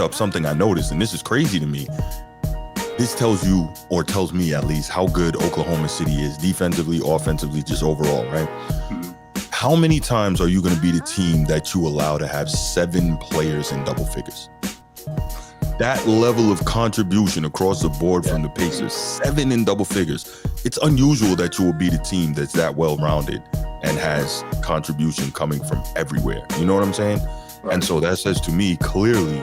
up something I noticed, and this is crazy to me. This tells you, or tells me at least, how good Oklahoma City is defensively, offensively, just overall, right? How many times are you going to be the team that you allow to have 7 players in double figures? That level of contribution across the board from the Pacers, 7 in double figures. It's unusual that you will be the team that's that well-rounded and has contribution coming from everywhere. You know what I'm saying? Right. And so that says to me, clearly,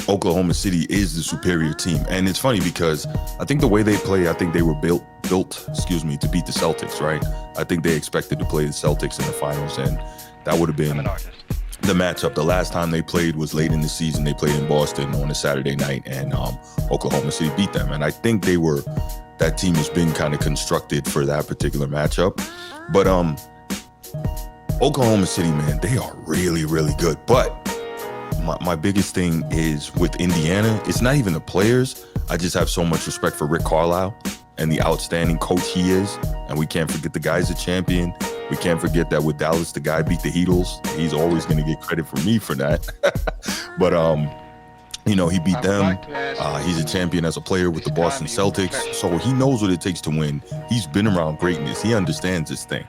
Oklahoma City is the superior team. And it's funny because I think the way they play, I think they were built, to beat the Celtics, right? I think they expected to play the Celtics in the finals, and that would have been the matchup. The last time they played was late in the season. They played in Boston on a Saturday night, and Oklahoma City beat them. And I think that team has been kind of constructed for that particular matchup. But Oklahoma City, man, they are really, really good. But my biggest thing is with Indiana, it's not even the players. I just have so much respect for Rick Carlisle and the outstanding coach he is. And we can't forget the guy's a champion. We can't forget that with Dallas, the guy beat the Heatles. He's always going to get credit from me for that. But, he beat them. He's a champion as a player with the Boston Celtics. So he knows what it takes to win. He's been around greatness. He understands this thing.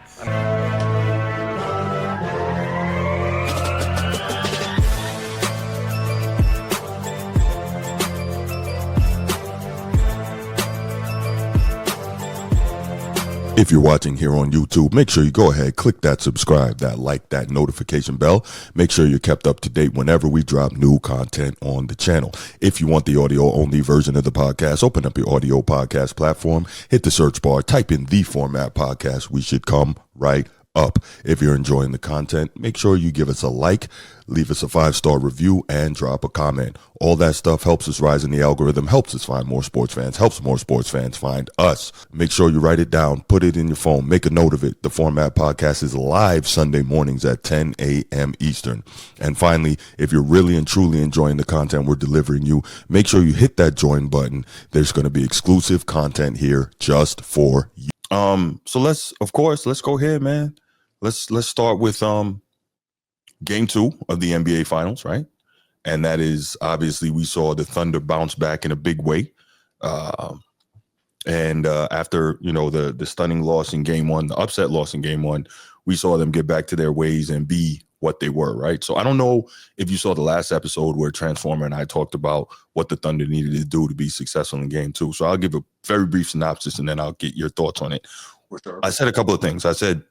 If you're watching here on YouTube, make sure you go ahead, click that subscribe, that like, that notification bell. Make sure you're kept up to date whenever we drop new content on the channel. If you want the audio-only version of the podcast, open up your audio podcast platform, hit the search bar, type in The Format Podcast. We should come right up. If you're enjoying the content, make sure you give us a like, leave us a 5-star review, and drop a comment. All that stuff helps us rise in the algorithm, helps us find more sports fans, helps more sports fans find us. Make sure you write it down, put it in your phone, make a note of it. The Format Podcast is live Sunday mornings at 10 a.m. Eastern. And finally, if you're really and truly enjoying the content we're delivering you, make sure you hit that join button. There's going to be exclusive content here just for you. So let's go ahead, man. Let's start with game 2 of the NBA Finals, right? And that is, obviously, we saw the Thunder bounce back in a big way. And after, the stunning loss in game 1, the upset loss in game 1, we saw them get back to their ways and be what they were, right? So I don't know if you saw the last episode where Transformer and I talked about what the Thunder needed to do to be successful in game 2. So I'll give a very brief synopsis and then I'll get your thoughts on it. I said a couple of things. I said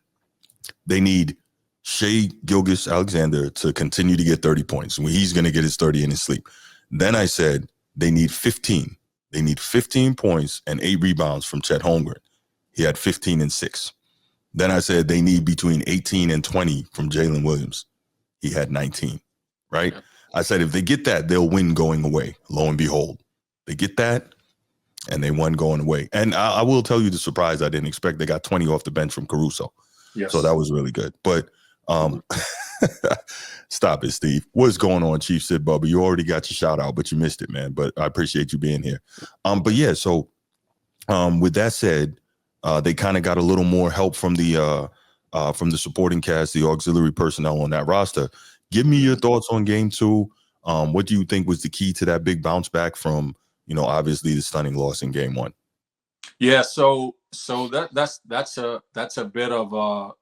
they need Shai Gilgeous-Alexander to continue to get 30 points. He's going to get his 30 in his sleep. Then I said they need 15. They need 15 points and 8 rebounds from Chet Holmgren. He had 15 and 6. Then I said they need between 18 and 20 from Jalen Williams. He had 19, right? Yeah. I said if they get that, they'll win going away. Lo and behold, they get that, and they won going away. And I will tell you the surprise I didn't expect. They got 20 off the bench from Caruso. Yes. So that was really good. But stop it, Steve. What's going on, Chief Sid Bubba? You already got your shout out, but you missed it, man. But I appreciate you being here. But yeah, so with that said, they kind of got a little more help from the supporting cast, the auxiliary personnel on that roster. Give me your thoughts on game 2. What do you think was the key to that big bounce back from, obviously the stunning loss in game 1? Yeah, so that's a bit of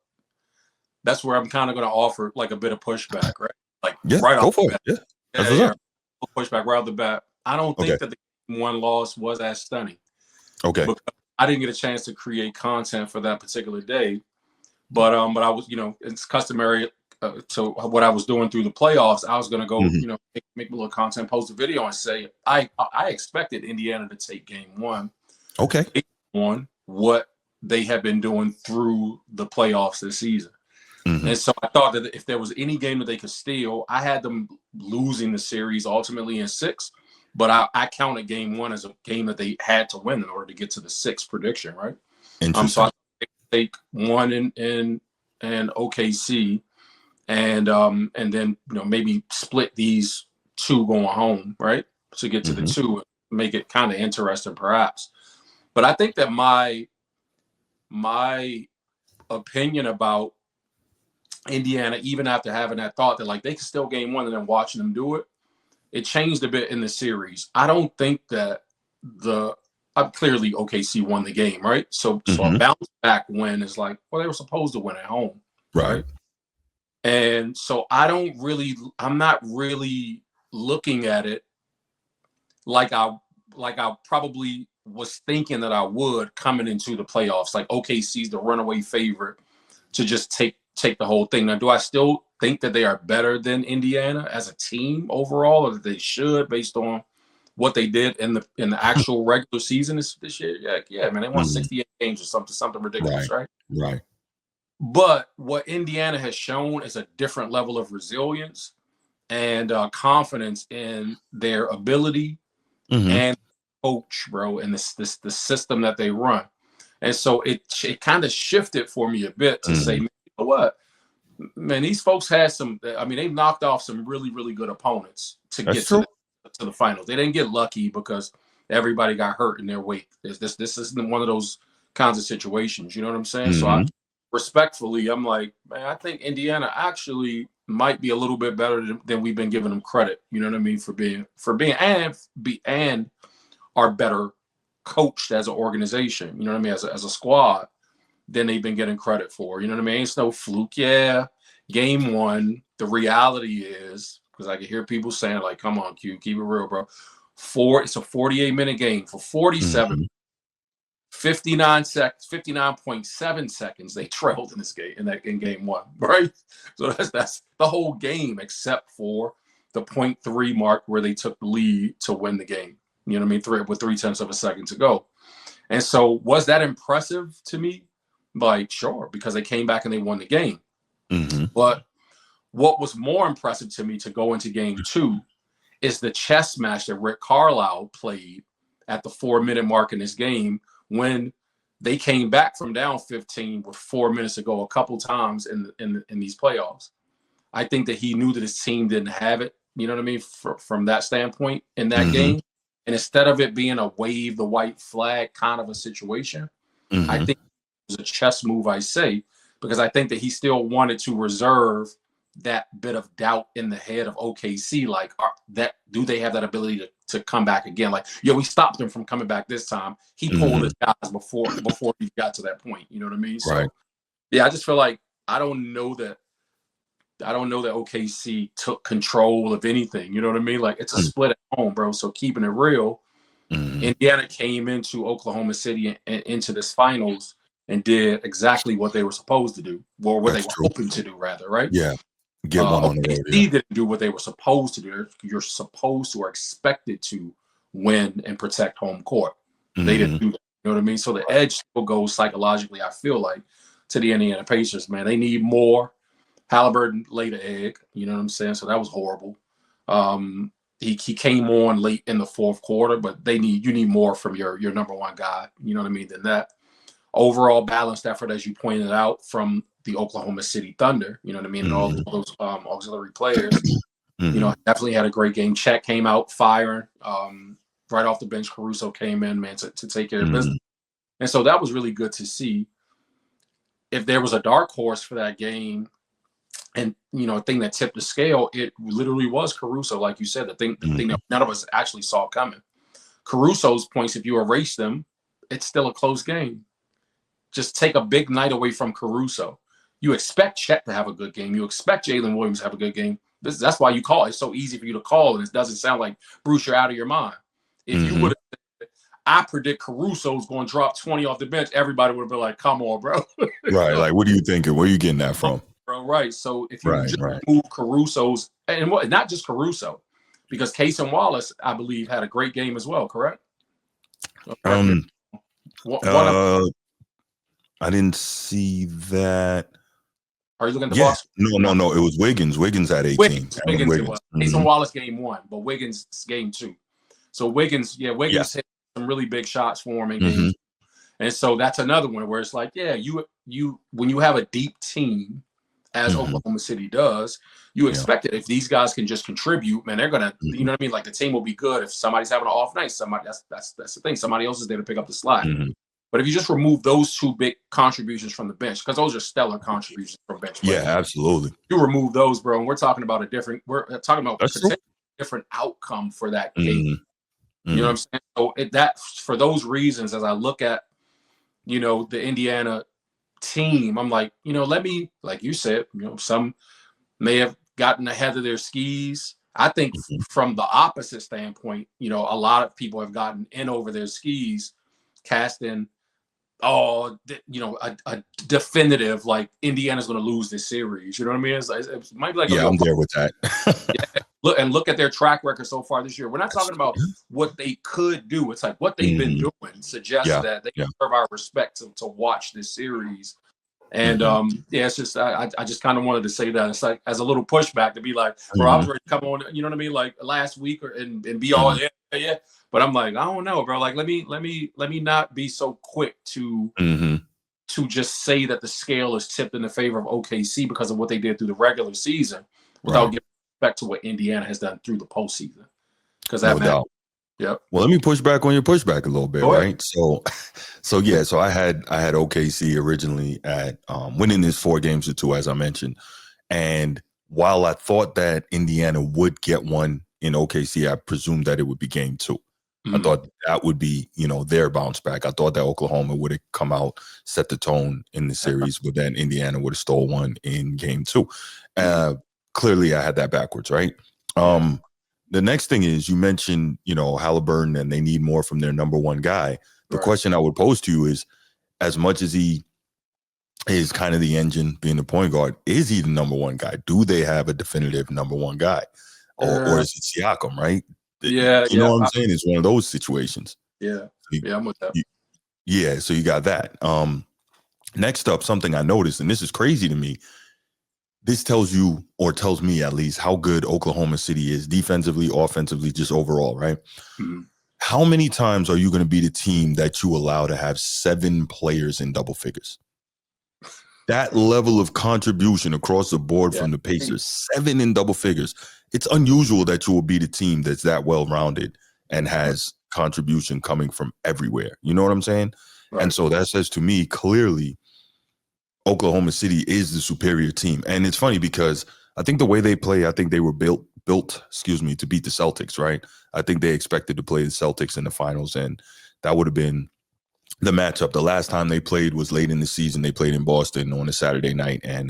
that's where I'm kind of going to offer like a bit of pushback, right? Like right off the bat. Yeah. Pushback right off the bat. I don't think that the game 1 loss was as stunning. Okay. Because I didn't get a chance to create content for that particular day, but I was, it's customary to what I was doing through the playoffs. I was going to go, make a little content, post a video, and say I expected Indiana to take game 1. Okay. On what they have been doing through the playoffs this season. Mm-hmm. And so I thought that if there was any game that they could steal, I had them losing the series ultimately in 6, but I counted game 1 as a game that they had to win in order to get to the 6 prediction, right? So I take 1 in OKC and then maybe split these 2 going home, right? To get to the 2 and make it kind of interesting perhaps. But I think that my opinion about Indiana, even after having that thought that like they could still game 1 and then watching them do it, it changed a bit in the series. I don't think that clearly OKC won the game, right? So a bounce back win is like, well, they were supposed to win at home, right? And so I'm not really looking at it like I probably was thinking that I would coming into the playoffs. Like OKC's the runaway favorite to just take the whole thing. Now, do I still think that they are better than Indiana as a team overall, or that they should, based on what they did in the actual regular season this year? Yeah, man, they won 68 games or something ridiculous, right? Right. But what Indiana has shown is a different level of resilience and confidence in their ability and coach, bro, and the system that they run. And so it kind of shifted for me a bit to say, man, you know what? Man, these folks had they knocked off some really, really good opponents to get to the finals. They didn't get lucky because everybody got hurt in their wake. This isn't one of those kinds of situations. You know what I'm saying? So respectfully, I'm like, man, I think Indiana actually might be a little bit better than we've been giving them credit. You know what I mean? For being and are better coached as an organization. You know what I mean? As a squad than they've been getting credit for. You know what I mean? It's no fluke. Yeah, game one. The reality is, because I can hear people saying, like, come on, Q, keep it real, bro. It's a 48-minute game. For 47, 59.7 seconds they trailed in this game, in game one, right? So that's the whole game, except for the 0.3 mark where they took the lead to win the game. You know what I mean? With 0.3 of a second to go. And so was that impressive to me? Like, sure, because they came back and they won the game. But what was more impressive to me to go into game two is the chess match that Rick Carlisle played at the 4-minute mark in this game when they came back from down 15 with 4 minutes to go a couple times in these playoffs. I think that he knew that his team didn't have it, you know what I mean, from that standpoint in that game. And instead of it being a wave the white flag kind of a situation, I think it was a chess move, I say, because I think that he still wanted to reserve that bit of doubt in the head of OKC, like do they have that ability to come back again? Like, we stopped him from coming back this time. He pulled his guys before he got to that point. You know what I mean? So, yeah, I just feel like I don't know that OKC took control of anything. You know what I mean? Like, it's a split at home, bro. So keeping it real, Indiana came into Oklahoma City and into this finals and did exactly what they were supposed to do, or what they were hoping to do, rather, right? Yeah. Get one on the road. OKC didn't do what they were supposed to do. You're supposed to or expected to win and protect home court. They didn't do that. You know what I mean? So the edge still goes psychologically, I feel like, to the Indiana Pacers, man. They need more. Halliburton laid an egg, you know what I'm saying? So that was horrible. He came on late in the fourth quarter, but you need more from your number one guy, you know what I mean, than that. Overall balanced effort, as you pointed out, from the Oklahoma City Thunder, you know what I mean, and all those auxiliary players. You know, definitely had a great game. Chet came out firing. Right off the bench, Caruso came in, man, to take care of business. And so that was really good to see. If there was a dark horse for that game, and, you know, a thing that tipped the scale, it literally was Caruso, like you said, the thing that none of us actually saw coming. Caruso's points, if you erase them, it's still a close game. Just take a big night away from Caruso. You expect Chet to have a good game. You expect Jalen Williams to have a good game. That's why you call it. It's so easy for you to call, and it doesn't sound like, Bruce, you're out of your mind. If you would have, I predict Caruso's going to drop 20 off the bench, everybody would have been like, come on, bro. Right. Like, what are you thinking? Where are you getting that from? Bro, right. So if you just move Caruso's, and not just Caruso, because Case and Wallace, I believe, had a great game as well, correct? I didn't see that. Are you looking at the box? No. It was Wiggins. Wiggins had 18. Wiggins it was. Case and Wallace game 1, but Wiggins game 2. So Wiggins hit some really big shots for him in game 2. And so that's another one where it's like, you when you have a deep team, as Oklahoma City does, you expect it. If these guys can just contribute, man, they're gonna, you know what I mean? Like, the team will be good. If somebody's having an off night, that's the thing. Somebody else is there to pick up the slack. But if you just remove those two big contributions from the bench, because those are stellar contributions from bench players. Yeah, absolutely. You remove those, bro, and we're talking about we're talking about different outcome for that game. Mm-hmm. You know what Mm-hmm. I'm saying? So that for those reasons, as I look at, the Indiana team, I'm like, let me, like you said, some may have gotten ahead of their skis. I think Mm-hmm. from the opposite standpoint, a lot of people have gotten in over their skis, casting, a definitive, like, Indiana's going to lose this series. You know what I mean? It might be like a Yeah, little. I'm there with that. Yeah. Look at their track record so far this year. We're not talking about what they could do. It's like what they've been Mm-hmm. doing suggests Yeah, that they yeah. deserve our respect to watch this series. And Mm-hmm. it's just I just kind of wanted to say that. It's like as a little pushback to be like, bro, I Mm-hmm. was ready to come on, you know what I mean, like last week and be all Mm-hmm. yeah. But I'm like, I don't know, bro. Like let me not be so quick Mm-hmm. to just say that the scale is tipped in the favor of OKC because of what they did through the regular season, without Right. giving respect to what Indiana has done through the postseason. Because that No matters. doubt. Yep. Well, let me push back on your pushback a little bit, Go ahead. right? So I had OKC originally at winning this 4-2, as I mentioned. And while I thought that Indiana would get one in OKC, I presumed that it would be game 2. I thought that would be, their bounce back. I thought that Oklahoma would have come out, set the tone in the series, but then Indiana would have stole one in game 2. Clearly, I had that backwards, right? Yeah. The next thing is you mentioned, Halliburton, and they need more from their number one guy. The Right. question I would pose to you is, as much as he is kind of the engine, being the point guard, is he the number one guy? Do they have a definitive number one guy? Or is it Siakam, right? Yeah. You know Yeah. what I'm saying? It's one of those situations. Yeah. So Yeah. I'm with that. yeah, so you got that. Next up, something I noticed, and this is crazy to me. This tells you, or tells me at least, how good Oklahoma City is defensively, offensively, just overall, right? Mhm. How many times are you going to be the team that you allow to have 7 players in double figures? That level of contribution across the board Yeah. from the Pacers, 7 in double figures. It's unusual that you will be the team that's that well-rounded and has contribution coming from everywhere. You know what I'm saying? Right. And so that says to me, clearly, Oklahoma City is the superior team. And it's funny because I think the way they play, I think they were built, to beat the Celtics, right? I think they expected to play the Celtics in the finals, and that would have been the matchup. The last time they played was late in the season. They played in Boston on a Saturday night, and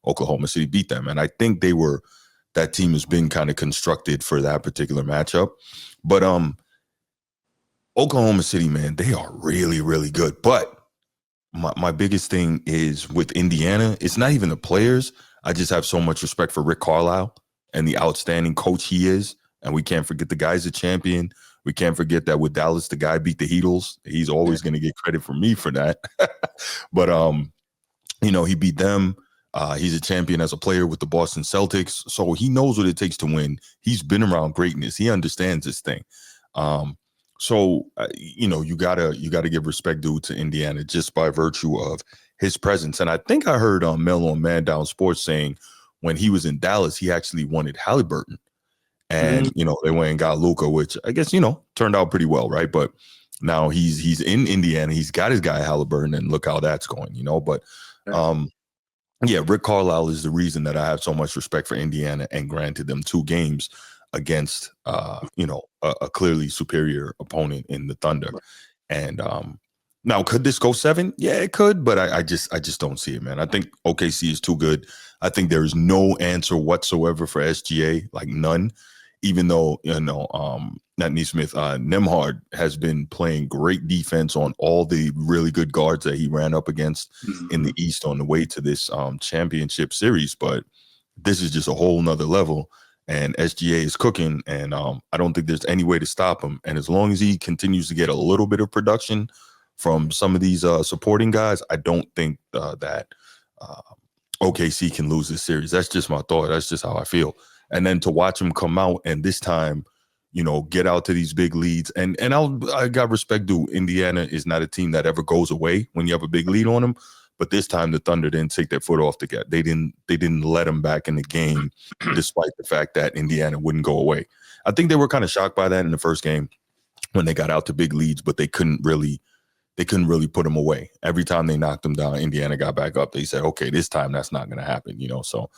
Oklahoma City beat them. And I think that team has been kind of constructed for that particular matchup. But Oklahoma City, man, they are really, really good. But my biggest thing is with Indiana, it's not even the players. I just have so much respect for Rick Carlisle and the outstanding coach he is. And we can't forget the guy's a champion. We can't forget that with Dallas, the guy beat the Heatles. He's always going to get credit from me for that. But he beat them. He's a champion as a player with the Boston Celtics. So he knows what it takes to win. He's been around greatness. He understands this thing. You gotta give respect due to Indiana just by virtue of his presence. And I think I heard Mel on Man Down Sports saying when he was in Dallas, he actually wanted Halliburton. And, they went and got Luka, which I guess, turned out pretty well, right? But now he's in Indiana. He's got his guy Halliburton, and look how that's going, But Rick Carlisle is the reason that I have so much respect for Indiana and granted them 2 games against a clearly superior opponent in the Thunder. And now could this go 7? Yeah, it could, but I just don't see it, man. I think OKC is too good. I think there is no answer whatsoever for SGA, like none. Even though not Neesmith, Nembhard has been playing great defense on all the really good guards that he ran up against in the East on the way to this championship series. But this is just a whole nother level. And SGA is cooking, and I don't think there's any way to stop him. And as long as he continues to get a little bit of production from some of these supporting guys, I don't think that OKC can lose this series. That's just my thought. That's just how I feel. And then to watch him come out and this time, get out to these big leads. And I got respect to Indiana is not a team that ever goes away when you have a big lead on them. But this time the Thunder didn't take their foot off the gas. They didn't let them back in the game, despite the fact that Indiana wouldn't go away. I think they were kind of shocked by that in the first game when they got out to big leads, but they couldn't really put them away. Every time they knocked them down, Indiana got back up. They said, okay, this time that's not going to happen, So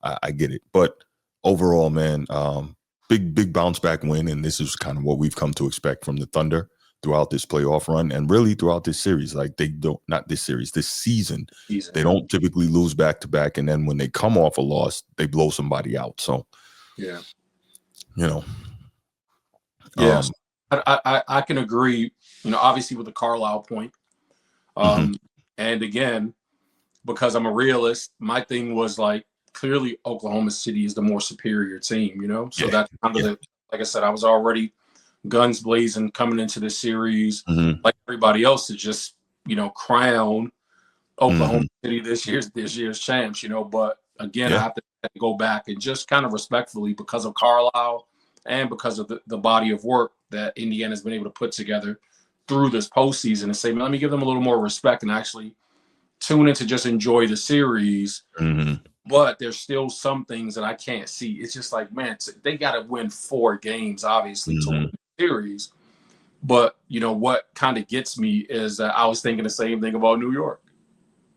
I get it. But overall, man, big bounce back win, and this is kind of what we've come to expect from the Thunder throughout this playoff run, and really throughout this series. Like they don't, not this series, this season. They don't typically lose back to back, and then when they come off a loss, they blow somebody out. So, yeah, yes, I can agree. Obviously with the Carlisle point, and again, because I'm a realist, my thing was like clearly Oklahoma City is the more superior team. So that's kind of like I said, I was already guns blazing coming into this series, like everybody else, to just crown Oklahoma City this year's champs. But again, I have to go back and just kind of respectfully, because of Carlisle and because of the body of work that Indiana's been able to put together through this postseason, and say, let me give them a little more respect and actually tune in to just enjoy the series. But there's still some things that I can't see. It's just like, man, they got to win 4 games, obviously, to win the series. But, what kind of gets me is that I was thinking the same thing about New York.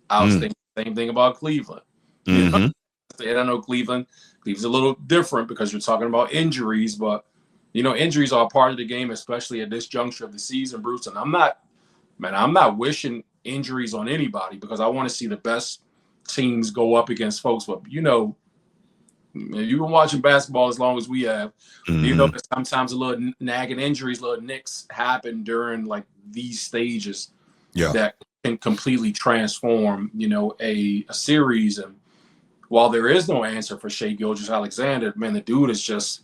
I was thinking the same thing about Cleveland. And I know Cleveland's a little different because you're talking about injuries, but, injuries are a part of the game, especially at this juncture of the season, Bruce. And I'm not wishing injuries on anybody, because I want to see the best teams go up against folks. But you've been watching basketball as long as we have. That sometimes a little nagging injuries, little nicks happen during like these stages that can completely transform a series. And while there is no answer for Shai Gilgeous-Alexander, man, the dude is just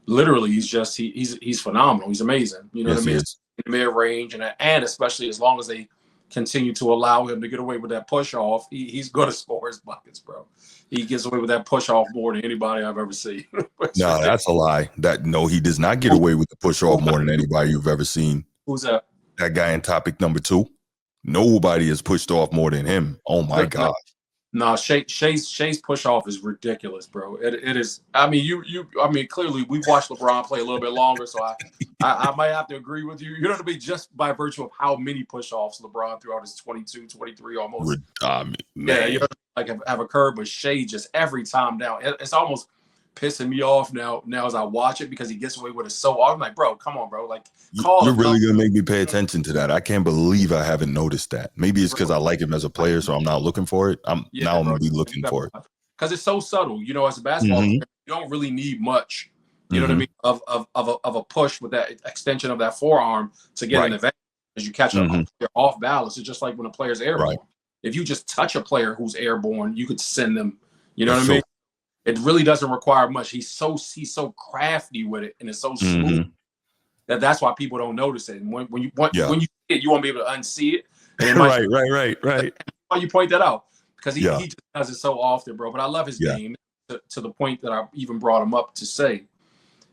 literally he's phenomenal. He's amazing. What I mean? In the mid range, and especially as long as they continue to allow him to get away with that push off, he's going to score his buckets, bro. He gets away with that push off more than anybody I've ever seen. No, that's a lie. No, he does not get away with the push off more than anybody you've ever seen. Who's that? That guy in topic number 2. Nobody has pushed off more than him. Oh my God. No, Shai's push off is ridiculous, bro. It is. I mean, clearly we've watched LeBron play a little bit longer, so I might have to agree with you. To be just by virtue of how many push offs LeBron throughout his 22, 23 almost. Have occurred, but Shai just every time down. It's almost pissing me off now as I watch it, because he gets away with it so often. I'm like, bro, come on, bro. Like, you're really gonna make me pay attention to that. I can't believe I haven't noticed that. Maybe it's because I like him as a player, so I'm not looking for it. I'm gonna be looking for it, because it's so subtle. As a basketball player, you don't really need much. You know what I mean? Of a push with that extension of that forearm to get an advantage, as you catch a player off balance. It's just like when a player's airborne. Right. If you just touch a player who's airborne, you could send them. You know what I mean? It really doesn't require much. He's so crafty with it, and it's so smooth that's why people don't notice it. And when you see it, you won't be able to unsee it. And Right. Why you point that out? Because he just does it so often, bro. But I love his game to the point that I even brought him up to say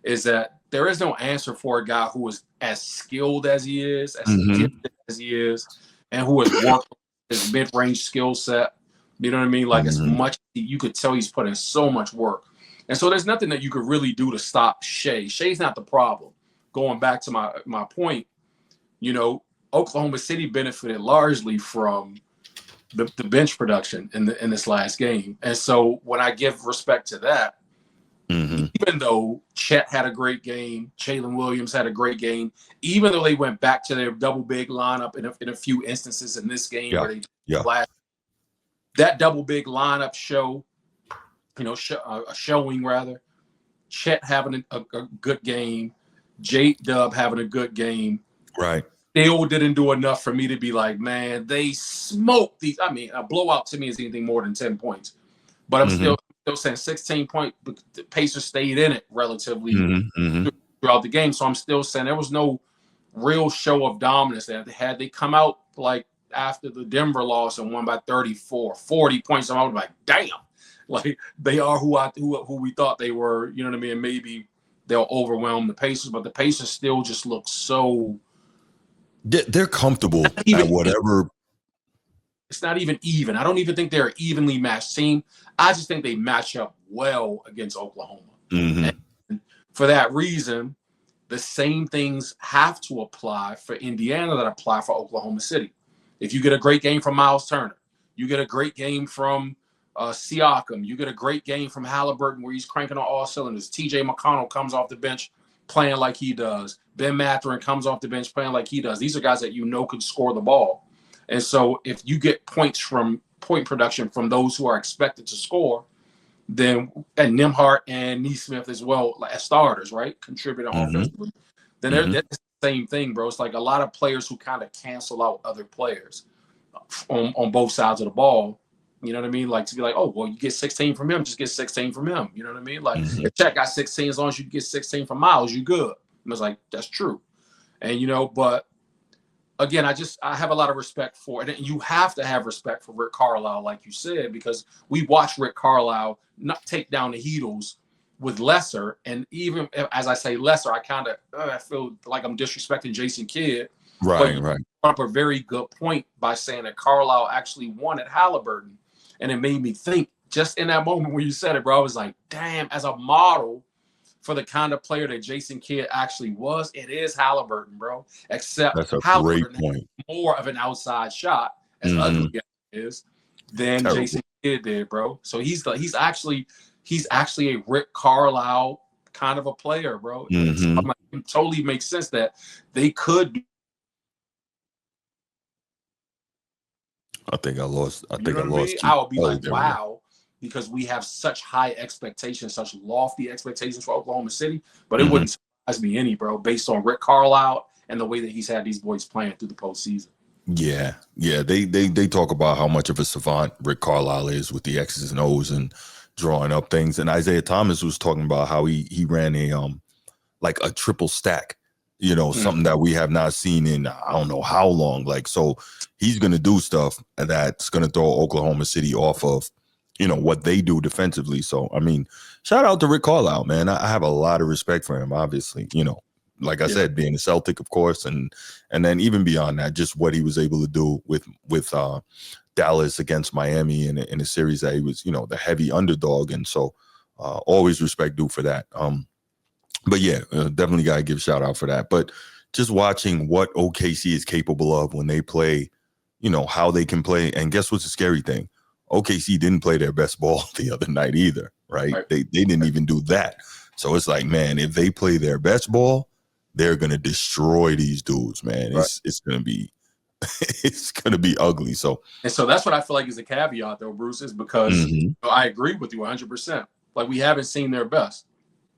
is that there is no answer for a guy who is as skilled as he is, as gifted as he is, and who has worked his mid-range skill set. You know what I mean? Like as much, you could tell he's put in so much work. And so there's nothing that you could really do to stop Shai. Shai's not the problem. Going back to my point, Oklahoma City benefited largely from the bench production in this last game. And so when I give respect to that, even though Chet had a great game, Jalen Williams had a great game, even though they went back to their double big lineup in a few instances in this game where they flashed, that double big lineup showing rather, Chet having a good game, J-Dub having a good game, right? Still didn't do enough for me to be like, man, they smoked these. I mean, a blowout to me is anything more than 10 points, but I'm still saying 16 point. The Pacers stayed in it relatively throughout the game, so I'm still saying there was no real show of dominance there. Had they come out like after the Denver loss and won by 34, 40 points, I was like, damn, like they are who we thought they were. You know what I mean? Maybe they'll overwhelm the Pacers, but the Pacers still just look so. They're comfortable at whatever. It's not even even. I don't even think they're an evenly matched team. I just think they match up well against Oklahoma. And for that reason, the same things have to apply for Indiana that apply for Oklahoma City. If you get a great game from Miles Turner, you get a great game from Siakam. You get a great game from Halliburton where he's cranking on all cylinders. TJ McConnell comes off the bench playing like he does. Ben Mathurin comes off the bench playing like he does. These are guys that can score the ball. And so if you get points from point production from those who are expected to score, then and Nimhart and Neesmith as well as starters, right? Contributing offensively. Then they're the same thing, bro. It's like a lot of players who kind of cancel out other players on both sides of the ball. You know what I mean? Like to be like, oh, well, you get 16 from him, just get 16 from him. You know what I mean? Like if Chet got 16, as long as you get 16 from Miles, you good. And it's like, that's true. And, but again, I have a lot of respect for it. And you have to have respect for Rick Carlisle, like you said, because we watched Rick Carlisle not take down the Heatles with lesser. And even as I say lesser, I kind of I feel like I'm disrespecting Jason Kidd. Right. Up a very good point by saying that Carlisle actually wanted Halliburton. And it made me think just in that moment when you said it, bro, I was like, damn, as a model for the kind of player that Jason Kidd actually was, it is Halliburton, bro. Except that's a Halliburton great point. More of an outside shot, as ugly as it is, than Jason Kidd did, bro. So he's actually a Rick Carlisle kind of a player, bro. So it totally makes sense that they could. I think I lost. I would be like, wow, because we have such high expectations, such lofty expectations for Oklahoma City. But it wouldn't surprise me any, bro, based on Rick Carlisle and the way that he's had these boys playing through the postseason. Yeah. They talk about how much of a savant Rick Carlisle is with the X's and O's and drawing up things. And Isaiah Thomas was talking about how he ran a triple stack. Something that we have not seen in I don't know how long. Like, so he's going to do stuff that's going to throw Oklahoma City off of, what they do defensively. So, I mean, shout out to Rick Carlisle, man. I have a lot of respect for him, obviously, like I said, being a Celtic, of course. And then even beyond that, just what he was able to do with Dallas against Miami in a series that he was, the heavy underdog. And so always respect due for that. But yeah, definitely got to give a shout out for that. But just watching what OKC is capable of when they play, how they can play. And guess what's the scary thing? OKC didn't play their best ball the other night either, right? They didn't even do that. So it's like, man, if they play their best ball, they're going to destroy these dudes, man. It's going to be it's going to be ugly. So that's what I feel like is a caveat, though, Bruce, is because I agree with you 100%. Like, we haven't seen their best.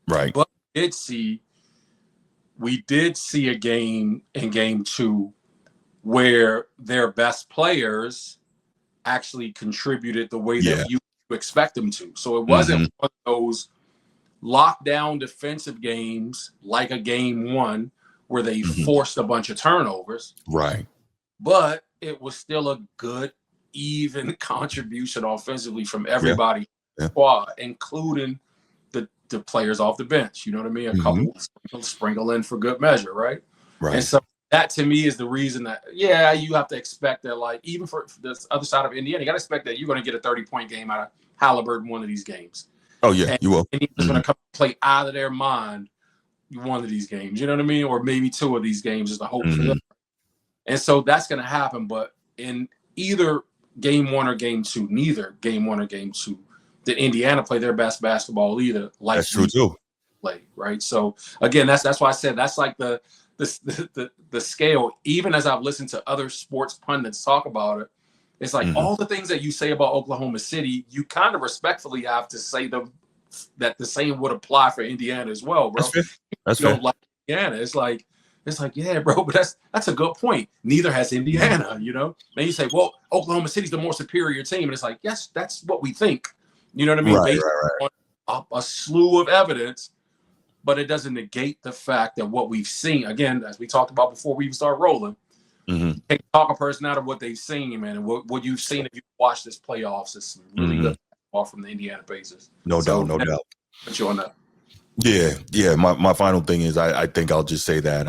Right. But we did see a game in game 2 where their best players actually contributed the way that you expect them to. So it wasn't one of those lockdown defensive games like a game 1 where they forced a bunch of turnovers. Right. But it was still a good, even contribution offensively from everybody in the squad, including the players off the bench. You know what I mean? A couple sprinkle in for good measure, right? Right. And so that to me is the reason that, you have to expect that, like, even for the other side of Indiana, you got to expect that you're going to get a 30-point game out of Halliburton one of these games. Oh, yeah, you will. And he's going to come play out of their mind one of these games. You know what I mean? Or maybe 2 of these games is the hope for them. And so that's going to happen. But in either game 1 or game 2, neither game 1 or game 2, did Indiana play their best basketball either. Like that's true too. Play, right. So again, that's why I said that's like the scale. Even as I've listened to other sports pundits talk about it, it's like all the things that you say about Oklahoma City, you kind of respectfully have to say that the same would apply for Indiana as well, bro. That's fair. Like Indiana, it's like, yeah, bro, but that's a good point. Neither has Indiana, Then you say, well, Oklahoma City's the more superior team, and it's like, yes, that's what we think. You know what I mean? Based on a slew of evidence, but it doesn't negate the fact that what we've seen, again, as we talked about before we even start rolling, take talk a person out of what they've seen, man, and what you've seen if you watch this playoffs is some really good ball from the Indiana Pacers. No doubt. Put you on that. Yeah. My final thing is I think I'll just say that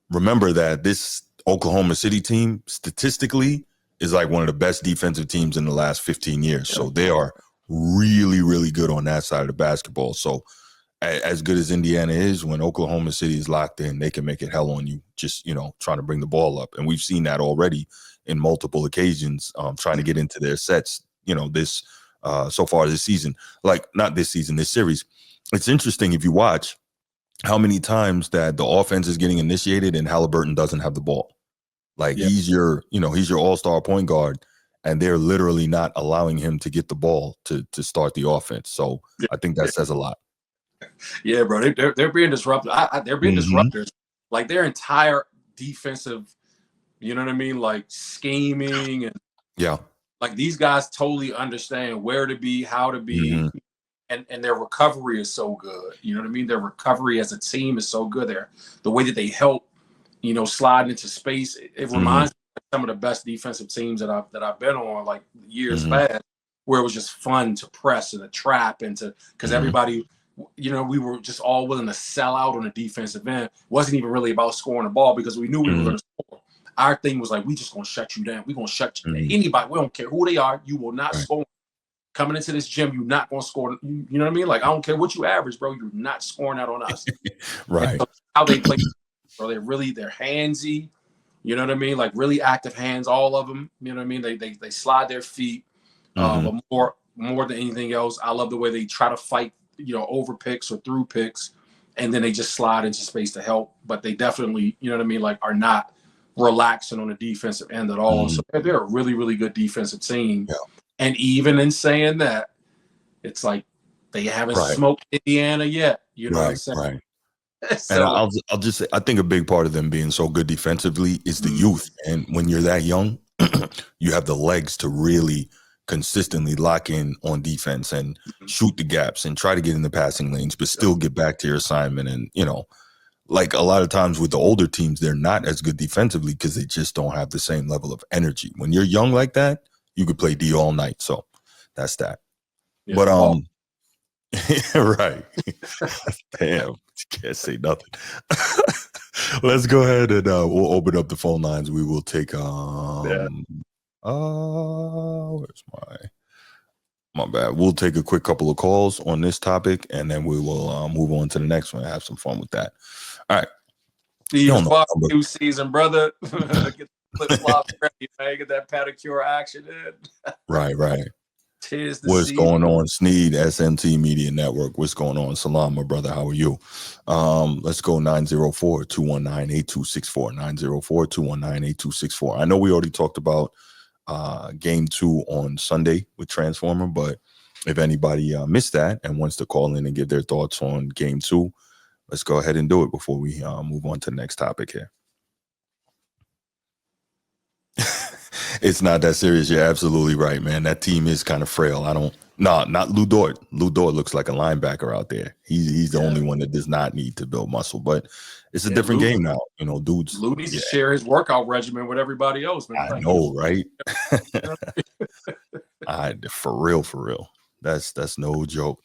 remember that this Oklahoma City team statistically is like one of the best defensive teams in the last 15 years. So they are really, really good on that side of the basketball. So as good as Indiana is, when Oklahoma City is locked in, they can make it hell on you, just, trying to bring the ball up. And we've seen that already in multiple occasions, trying to get into their sets, this so far this season. Like, not this season, this series. It's interesting if you watch how many times that the offense is getting initiated and Halliburton doesn't have the ball. Like, he's your all-star point guard, and they're literally not allowing him to get the ball to start the offense. So I think that says a lot. Yeah, bro, they're being disrupted. They're being disruptors. Like, their entire defensive, you know what I mean, like scheming and like these guys totally understand where to be, how to be, and their recovery is so good. You know what I mean? Their recovery as a team is so good. The way that they help, slide into space. It reminds me of some of the best defensive teams that I've been on, like years past, where it was just fun to press and to trap and to, because everybody, we were just all willing to sell out on the defensive end. It wasn't even really about scoring the ball because we knew we were going to score. Our thing was like, we just going to shut you down. We're going to shut you down. Anybody, we don't care who they are. You will not score. Coming into this gym, you're not going to score. You know what I mean? Like, I don't care what you average, bro. You're not scoring out on us. Right. So how they play, bro, they're handsy. You know what I mean? Like, really active hands, all of them. You know what I mean? They slide their feet. But more than anything else, I love the way they try to fight, over picks or through picks, and then they just slide into space to help. But they definitely, you know what I mean, like, are not relaxing on the defensive end at all. So they're a really, really good defensive team. Yeah. And even in saying that, it's like they haven't smoked Indiana yet. You know what I'm saying? Right. So, and I'll just say, I think a big part of them being so good defensively is the youth. And when you're that young, you have the legs to really consistently lock in on defense and shoot the gaps and try to get in the passing lanes, but still get back to your assignment. And, like a lot of times with the older teams, they're not as good defensively because they just don't have the same level of energy. When you're young like that, you could play D all night. So that's that. Yeah, but right. Damn, can't say nothing. Let's go ahead and we'll open up the phone lines. We will take where's my bad. We'll take a quick couple of calls on this topic, and then we will move on to the next one and have some fun with that. All right. New season, brother. Get the flip-flops ready, man. Get that pedicure action in. Right. Tis the What's season. going on, Sneed, SMT Media Network? What's going on? Salam, my brother. How are you? Let's go 904-219-8264. 904-219-8264. I know we already talked about game 2 on Sunday with Transformer, but if anybody missed that and wants to call in and give their thoughts on game 2, let's go ahead and do it before we move on to the next topic here. It's not that serious. You're absolutely right, man. That team is kind of frail. Not Lou Dort. Lou Dort looks like a linebacker out there. He's the only one that does not need to build muscle, but it's a different game now. Dudes. Lou needs to share his workout regimen with everybody else, man. I know, right? For real. That's no joke.